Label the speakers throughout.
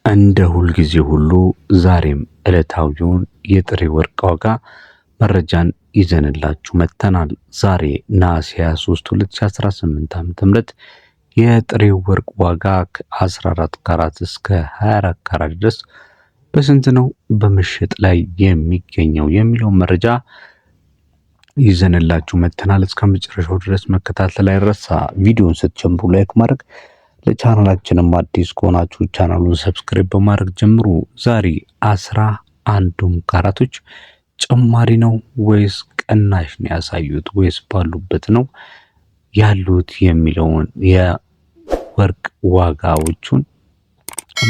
Speaker 1: እንደ ሁልጊዜ ሁሉ ዛሬም ዕለታዊውን የጥሬ ወርቅ ዋጋ መረጃን ይዘንላችሁ መጥተናል። ዛሬ ነሐሴ 23 2018 ዓ.ም የጥሬ ወርቅ ዋጋ ከ14 ካራት እስከ 24 ካራት ድረስ በስንት ነው በመሸጥ ላይ የሚገኘው የሚለው መረጃ ይዘንላችሁ መጥተናል። እስከ መጨረሻው ድረስ መከታተል አይረሳ። ቪዲዮውን ስትጀምሩ ላይክ ማድረግ፣ ለቻናላችንም አዲስ ከሆናችሁ ቻናሉን ሰብስክራይብ በማድረግ ጀምሩ። ዛሬ 11ዱም ካራቶች ጭማሪ ነው ወይስ ቅናሽ ነው ያሳዩት ወይስ ባሉበት ነው ያሉት የሚለውን የወርቅ ዋጋዎቹን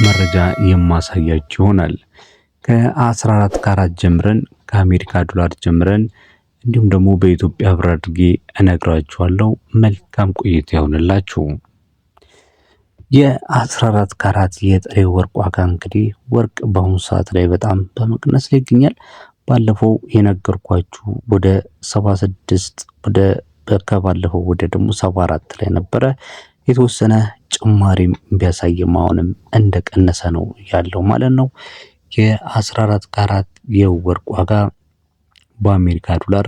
Speaker 1: መረጃ የማሳያችሁ ይሆናል። ከ14 ካራት ጀምረን ከአሜሪካ ዶላር ጀምረን እንዲሁም ደግሞ በኢትዮጵያ ብር አድርጌ እነግራችኋለሁ። መልካም ቆይታ ይሆንላችሁ። የ14 ካራት የጥሬ ወርቅ ዋጋ እንግዲህ ወርቅ በአሁኑ ሰዓት ላይ በጣም በመቅነስ ላይ ይገኛል። ባለፈው የነገርኳችሁ ወደ 76 ከባለፈው ወደ ደግሞ 74 ላይ ነበረ። የተወሰነ ጭማሪም ቢያሳይም አሁንም እንደቀነሰ ነው ያለው ማለት ነው። የ14 ካራት የወርቅ ዋጋ በአሜሪካ ዶላር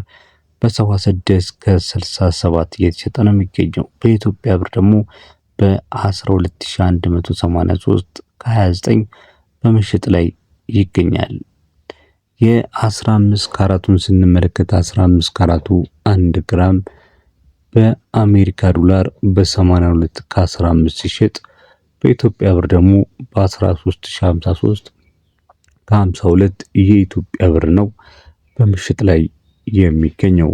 Speaker 1: በ76 ከ67 እየተሸጠ ነው የሚገኘው። በኢትዮጵያ ብር ደግሞ በ12183 ከ29 በመሸጥ ላይ ይገኛል። የ15 ካራቱን ስንመለከት 15 ካራቱ 1 ግራም በአሜሪካ ዶላር በ82 ከ15 ሲሸጥ በኢትዮጵያ ብር ደግሞ በ13053 ከ52 የኢትዮጵያ ብር ነው በምሽጥ ላይ የሚገኘው።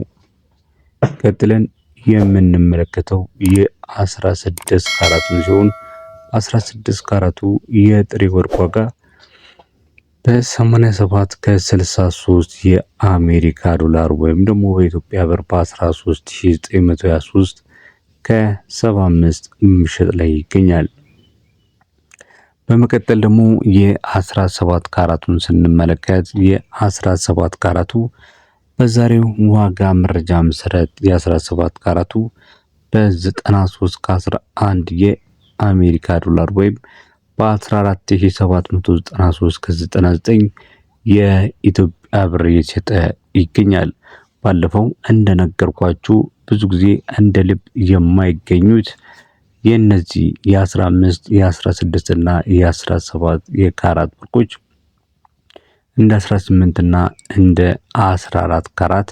Speaker 1: ቀጥለን የምንመለከተው የ16 ካራቱን ሲሆን 16 ካራቱ የጥሬ ወርቅ ዋጋ በ87 ከ63 የአሜሪካ ዶላር ወይም ደግሞ በኢትዮጵያ ብር በ13923 ከ75 ምሽጥ ላይ ይገኛል። በመቀጠል ደግሞ የ17 ካራቱን ስንመለከት የ17 ካራቱ በዛሬው ዋጋ መረጃ መሰረት የ17 ካራቱ በ93 ከ11 የአሜሪካ ዶላር ወይም በ14793 ከ99 የኢትዮጵያ ብር እየተሸጠ ይገኛል። ባለፈው እንደነገርኳችሁ ብዙ ጊዜ እንደ ልብ የማይገኙት የነዚህ የ15 የ16 እና የ17 የካራት ወርቆች እንደ 18 እና እንደ 14 ካራት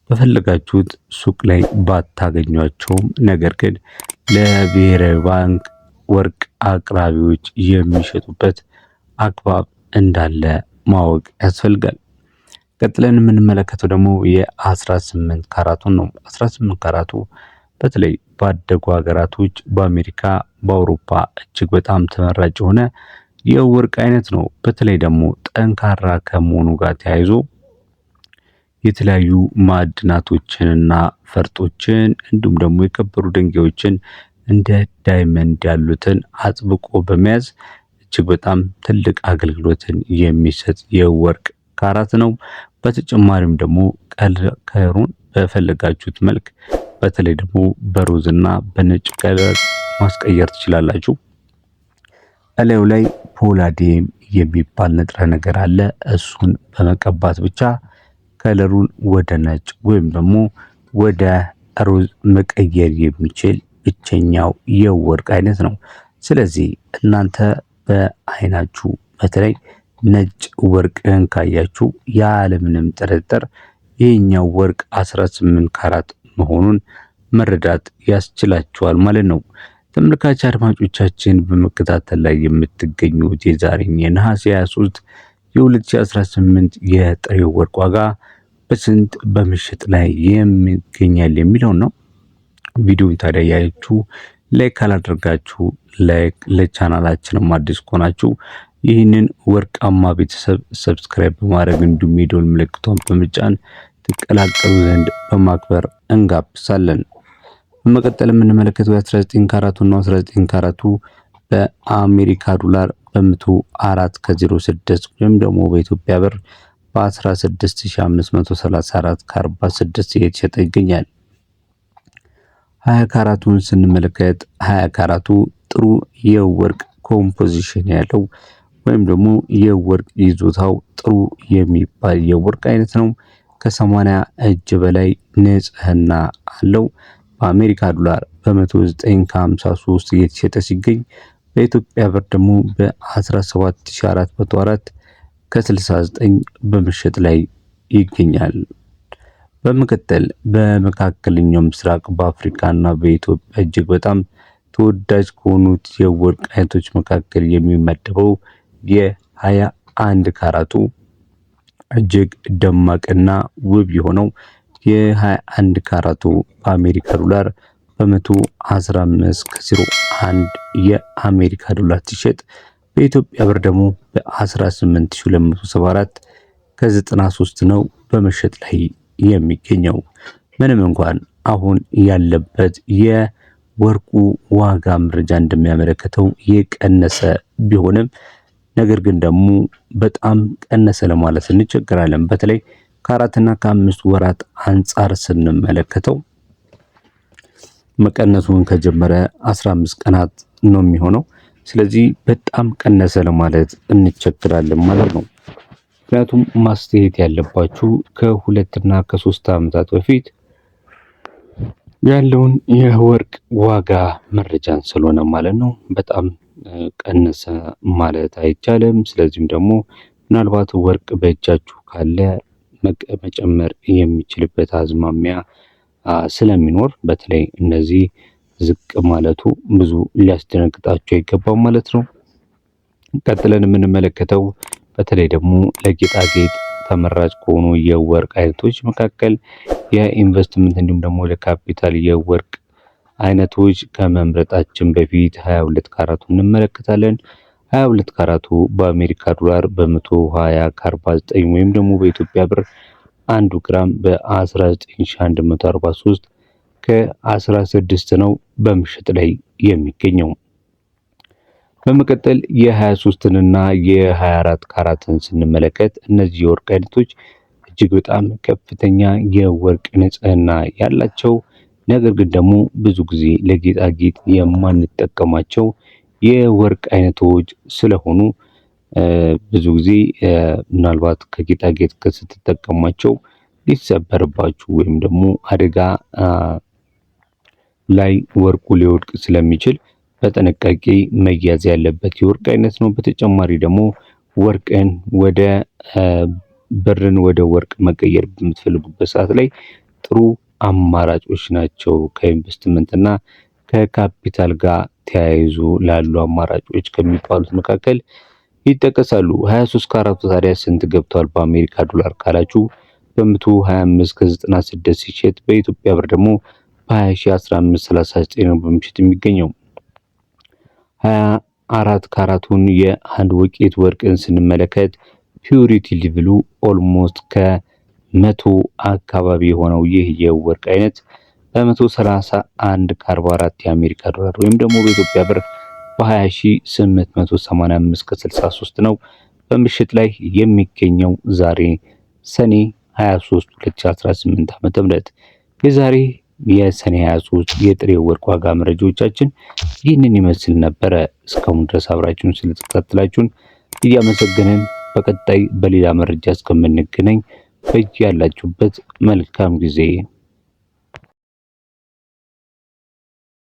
Speaker 1: በፈለጋችሁት ሱቅ ላይ ባታገኟቸውም ነገር ግን ለብሔራዊ ባንክ ወርቅ አቅራቢዎች የሚሸጡበት አግባብ እንዳለ ማወቅ ያስፈልጋል። ቀጥለን የምንመለከተው ደግሞ የ18 ካራቱን ነው። 18 ካራቱ በተለይ ባደጉ ሀገራቶች በአሜሪካ በአውሮፓ እጅግ በጣም ተመራጭ የሆነ የወርቅ አይነት ነው። በተለይ ደግሞ ጠንካራ ከመሆኑ ጋር ተያይዞ የተለያዩ ማዕድናቶችንና ፈርጦችን እንዲሁም ደግሞ የከበሩ ድንጋዮችን እንደ ዳይመንድ ያሉትን አጥብቆ በመያዝ እጅግ በጣም ትልቅ አገልግሎትን የሚሰጥ የወርቅ ካራት ነው። በተጨማሪም ደግሞ ከለሩን በፈለጋችሁት መልክ በተለይ ደግሞ በሮዝና በነጭ ከለር ማስቀየር ትችላላችሁ። እላዩ ላይ ፖላዲየም የሚባል ንጥረ ነገር አለ። እሱን በመቀባት ብቻ ከለሩን ወደ ነጭ ወይም ደግሞ ወደ ሮዝ መቀየር የሚችል ብቸኛው የወርቅ አይነት ነው። ስለዚህ እናንተ በአይናችሁ በተለይ ነጭ ወርቅን ካያችሁ ያለምንም ጥርጥር ይህኛው ወርቅ 18 ካራት መሆኑን መረዳት ያስችላችኋል ማለት ነው። ተመልካች አድማጮቻችን በመከታተል ላይ የምትገኙት የዛሬን የነሐሴ 23 የ2018 የጥሬ ወርቅ ዋጋ በስንት በምሽጥ ላይ የሚገኛል የሚለው ነው። ቪዲዮውን ታዲያ ያያችሁ ላይክ ካላደረጋችሁ ላይክ፣ ለቻናላችንም አዲስ ከሆናችሁ ይህንን ወርቃማ ቤተሰብ ሰብስክራይብ በማድረግ እንዲሁም የደወል ምልክቷን በመጫን ተቀላቀሉ ዘንድ በማክበር እንጋብዛለን። በመቀጠል የምንመለከተው የ19 ካራቱ ነው። 19 ካራቱ በአሜሪካ ዶላር በ104 ከ06 ወይም ደግሞ በኢትዮጵያ ብር በ16534 ከ46 እየተሸጠ ይገኛል። 20 ካራቱን ስንመለከት 20 ካራቱ ጥሩ የወርቅ ኮምፖዚሽን ያለው ወይም ደግሞ የወርቅ ይዞታው ጥሩ የሚባል የወርቅ አይነት ነው። ከ80 እጅ በላይ ንጽህና አለው። በአሜሪካ ዶላር በ109.53 እየተሸጠ ሲገኝ በኢትዮጵያ ብር ደግሞ በ17404 ከ69 በመሸጥ ላይ ይገኛል። በመቀጠል በመካከለኛው ምስራቅ በአፍሪካና በኢትዮጵያ እጅግ በጣም ተወዳጅ ከሆኑት የወርቅ አይነቶች መካከል የሚመደበው የ21 ካራቱ እጅግ ደማቅና ውብ የሆነው የ21 ካራቱ በአሜሪካ ዶላር በ115 ከ01 የአሜሪካ ዶላር ሲሸጥ በኢትዮጵያ ብር ደግሞ በ18274 ከ93 ነው በመሸጥ ላይ የሚገኘው። ምንም እንኳን አሁን ያለበት የወርቁ ዋጋ መረጃ እንደሚያመለክተው የቀነሰ ቢሆንም ነገር ግን ደግሞ በጣም ቀነሰ ለማለት እንቸገራለን። በተለይ ከ4 እና ከ5 ወራት አንጻር ስንመለከተው መቀነሱን ከጀመረ 15 ቀናት ነው የሚሆነው። ስለዚህ በጣም ቀነሰ ለማለት እንቸገራለን ማለት ነው። ምክንያቱም ማስተያየት ያለባችሁ ከ2 እና ከ3 ዓመታት በፊት ያለውን የወርቅ ዋጋ መረጃን ስለሆነ ማለት ነው። በጣም ቀነሰ ማለት አይቻልም። ስለዚህም ደግሞ ምናልባት ወርቅ በእጃችሁ ካለ መጨመር የሚችልበት አዝማሚያ ስለሚኖር በተለይ እነዚህ ዝቅ ማለቱ ብዙ ሊያስደነግጣቸው አይገባም ማለት ነው። ቀጥለን የምንመለከተው በተለይ ደግሞ ለጌጣጌጥ ተመራጭ ከሆኑ የወርቅ አይነቶች መካከል የኢንቨስትመንት እንዲሁም ደግሞ ለካፒታል የወርቅ አይነቶች ከመምረጣችን በፊት 22 ካራቱ እንመለከታለን። 22 ካራቱ በአሜሪካ ዶላር በ120 ከ49 ወይም ደግሞ በኢትዮጵያ ብር 1 ግራም በ19143 ከ16 ነው በምሽጥ ላይ የሚገኘው። በመቀጠል የ23 እና የ24 ካራትን ስንመለከት እነዚህ የወርቅ አይነቶች እጅግ በጣም ከፍተኛ የወርቅ ንጽህና ያላቸው ነገር ግን ደግሞ ብዙ ጊዜ ለጌጣጌጥ የማንጠቀማቸው የወርቅ አይነቶች ስለሆኑ ብዙ ጊዜ ምናልባት ከጌጣጌጥ ስትጠቀሟቸው ሊሰበርባችሁ ወይም ደግሞ አደጋ ላይ ወርቁ ሊወድቅ ስለሚችል በጥንቃቄ መያዝ ያለበት የወርቅ አይነት ነው። በተጨማሪ ደግሞ ወርቅን ወደ ብርን ወደ ወርቅ መቀየር በምትፈልጉበት ሰዓት ላይ ጥሩ አማራጮች ናቸው። ከኢንቨስትመንት እና ከካፒታል ጋር ተያይዞ ላሉ አማራጮች ከሚባሉት መካከል ይጠቀሳሉ። 23 ካራቱ ታዲያ ስንት ገብቷል በአሜሪካ ዶላር ካላችሁ በ125 ከ96 ሲሸጥ በኢትዮጵያ ብር ደግሞ በ201539 ነው በምሽት የሚገኘው። 24 ካራቱን የአንድ ወቄት ወርቅን ስንመለከት ፒዩሪቲ ሌቭሉ ኦልሞስት ከ100 አካባቢ የሆነው ይህ የወርቅ አይነት በ131 ከ44 የአሜሪካ ዶላር ወይም ደግሞ በኢትዮጵያ ብር በ20885 ከ63 ነው በምሽት ላይ የሚገኘው። ዛሬ ሰኔ 23 2018 ዓ.ም የዛሬ የሰኔ 23 የጥሬ ወርቅ ዋጋ መረጃዎቻችን ይህንን ይመስል ነበረ። እስካሁን ድረስ አብራችሁን ስለተከታተላችሁን እያመሰገንን በቀጣይ በሌላ መረጃ እስከምንገናኝ በያላችሁበት መልካም ጊዜ